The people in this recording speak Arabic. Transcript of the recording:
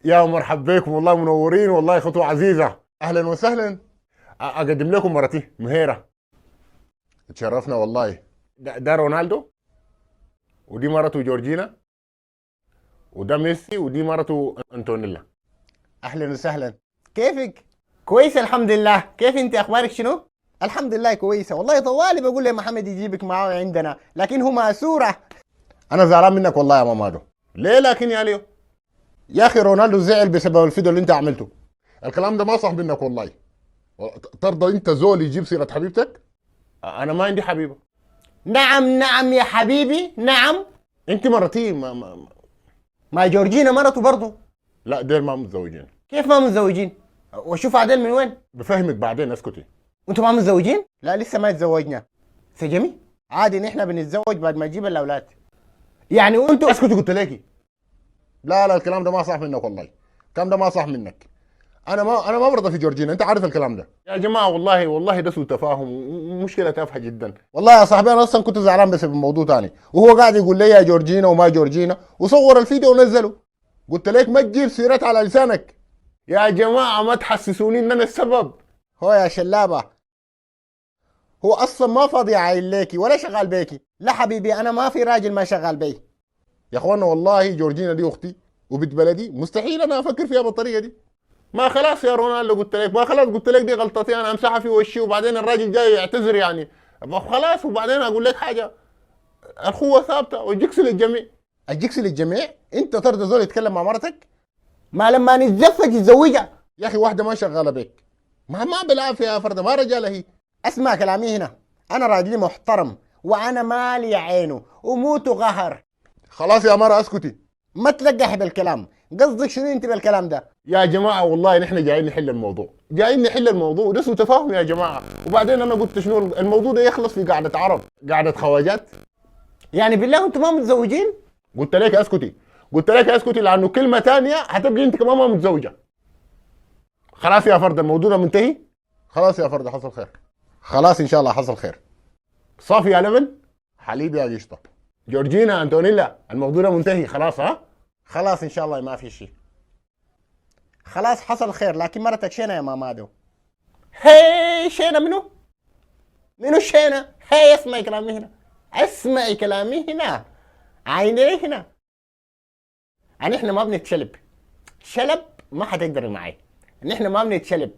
يا مرحب بكم، والله منورين، والله خطوة عزيزة. أهلا وسهلا. أقدم لكم مرتي مهيرة. تشرفنا والله. ده رونالدو، ودي مرته جورجينا، وده ميسي، ودي مرته أنتونيلا. اهلا وسهلا. كيفك؟ كويس الحمد لله. كيف انت؟ اخبارك شنو؟ الحمد لله كويسه والله. طوالي بقول لمحمد يجيبك معاه عندنا لكن هو ماسوره. أنا زعلان منك والله يا مامادو. ليه لكن يا ليو؟ يا أخي رونالدو زعل بسبب الفيديو اللي أنت عملته. الكلام ده ما صح منك والله. ترضى أنت زول يجيب سيرة حبيبتك؟ أنا ما عندي حبيبة. نعم نعم يا حبيبي نعم. أنت مرتي ما جورجينا مرته برضه. لا، دير ما متزوجين. كيف ما متزوجين؟ وشوف عادل من وين؟ بفهمك بعدين، اسكتي. انتوا ما متزوجين؟ لا لسه ما تزوجنا. سجمي عادي نحن بنتزوج بعد ما نجيب الاولاد. يعني وانتوا اسكتي قلت لك. لا لا، الكلام ده ما صح منك والله. الكلام ده ما صح منك. انا ما برضى في جورجينا، انت عارف الكلام ده يا جماعه. والله ده سوء تفاهم ومشكله تافهه جدا. والله يا صاحبي انا اصلا كنت زعلان بسبب موضوع تاني، وهو قاعد يقول لي يا جورجينا وما جورجينا، وصور الفيديو ونزله. قلت لك ما تجيب سيرتها على لسانك. يا جماعه ما تحسسوني ان انا السبب. هو يا شلابه هو اصلا ما فاضي عايل ليكي ولا شغال بيكي. لا حبيبي انا ما في راجل ما شغال بي. يا اخوانا والله جورجينا دي اختي وبنت بلدي، مستحيل انا افكر فيها بالطريقه دي. ما خلاص يا رونالدو، قلت لك. ما خلاص قلت لك دي غلطتي، انا امسحها في وشي، وبعدين الراجل جاي يعتذر يعني. خلاص، وبعدين اقول لك حاجه، الخوه ثابته والجكس للجميع. الجكس للجميع؟ انت ترضى زول يتكلم مع مرتك؟ ما لما نتزفج يتزوجها. يا اخي واحده ما شغاله بيك، ما بالعافيه يا فرده، ما رجاله هي. اسمع كلامي هنا. انا راجلي محترم وانا مالي عينه وموت غهر. خلاص يا مره اسكتي. ما تلقحي بالكلام. قصدك شنو انت بالكلام ده؟ يا جماعه والله نحن جايين نحل الموضوع، جايين نحل الموضوع، ده سوء تفاهم يا جماعه. وبعدين انا قلت شنو الموضوع ده يخلص في قعده عرب، قعده خواجات. يعني بالله انتم ما متزوجين؟ قلت لك اسكتي. قلت لك اسكتي، لانه كلمه ثانيه هتبقي انت كمان ما متزوجه. خلاص يا فرد الموضوع ده منتهي. خلاص يا فرد حصل خير. خلاص ان شاء الله حصل خير. صافي يا لبن، حليب يا قشطه. جورجينا، انتونيلا، الموضوع ده منتهي خلاص. ها خلاص ان شاء الله ما في شيء. خلاص حصل خير. لكن مرتك شينه يا مامادو. هي شينه منو؟ منو الشينه؟ هي اسمعي كلامي هنا. اسمعي كلامي هنا. عيني هنا. يعني احنا ما بنتشلب. شلب ما حتقدر معي. نحن ما بنتشلب.